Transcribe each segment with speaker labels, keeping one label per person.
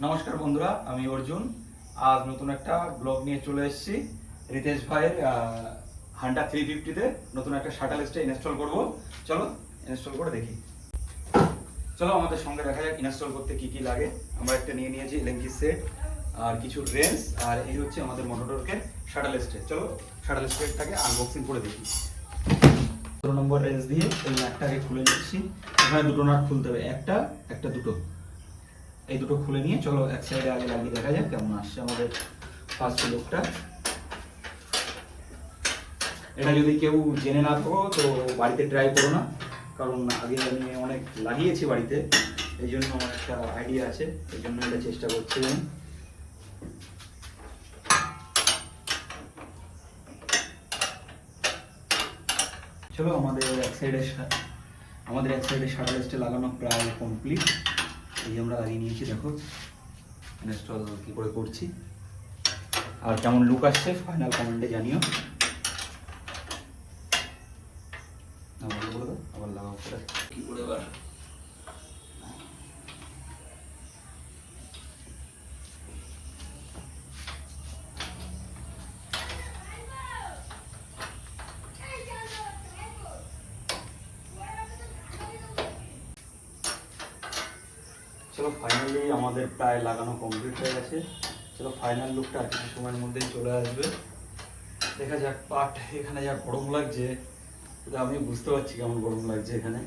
Speaker 1: নমস্কার বন্ধুরা, আমি অর্জুন। আজ নতুন একটা ব্লগ নিয়ে চলে এসেছি। রিতেশ ভাইয়ের হান্ডা 350-তে নতুন একটা শাটল স্টে ইনস্টল করব। চলো ইনস্টল করে দেখি। চলো আমাদের সঙ্গে দেখা যাক ইনস্টল করতে কি কি লাগে। আমরা একটা নিয়ে নিয়েছি এলএনজি সেট আর কিছু রেঞ্জ, আর এই হচ্ছে আমাদের মোটরকে শাটল স্টে। চলো শাটল স্টেটাকে আনবক্সিং করে দেখি। ১৭ নম্বর রেঞ্জ দিয়ে এই নাটটাকে খুলে নিচ্ছি। এখানে দুটো নাট খুলতে হবে, একটা দুটো। এই দুটো খুলে নিয়ে চলো এক সাইডে আগে লাগিয়ে দেখা যাক কেমন আসছে আমাদের ফার্স্ট লুকটা। এটা যদি কেউ জেনে না থাকো তো বাড়িতে ট্রাই করো না, কারণ আগে আমি অনেক লাগিয়েছি বাড়িতে, এই জন্য আমার একটা আইডিয়া আছে, এই জন্য এটা চেষ্টা করছি আমি। চলো আমাদের এক সাইডে শাটার স্টে লাগানো প্রায় কমপ্লিট। এই আমরা লাগিয়ে নিয়েছি, দেখো ইনস্টল কী করে করছি আর কেমন লুক আসছে ফাইনাল কমেন্টে জানিও। আবার লাগাও করে কি করে এবার। চলো ফাইনালি আমাদের প্রায় লাগানো কমপ্লিট হয়ে গেছে। চলো ফাইনাল লুকটা আর কিছু সময়ের মধ্যেই চলে আসবে। দেখা যাক। পাট এখানে যা গরম লাগছে, আমি বুঝতে পারছি কেমন গরম লাগছে এখানে।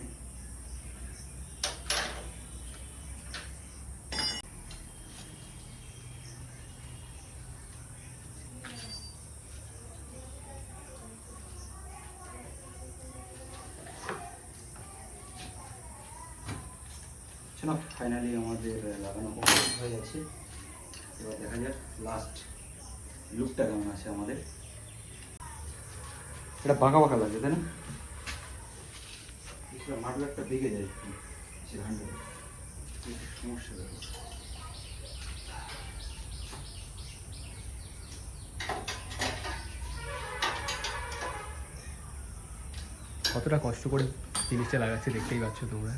Speaker 1: চলো ফাইনালি আমাদের লাগানো কমপ্লিট হয়ে গেছে। এবার দেখা যাক লাস্ট লুকটা কেমন আছে আমাদের। এটা বাঁকা বাঁকা লাগে, তাই না? মাঠগাটটা বেগে যায় সেখানটা, সমস্যা দেখো।
Speaker 2: কতটা কষ্ট করে জিনিসটা লাগাচ্ছে দেখতেই পাচ্ছ তোমরা।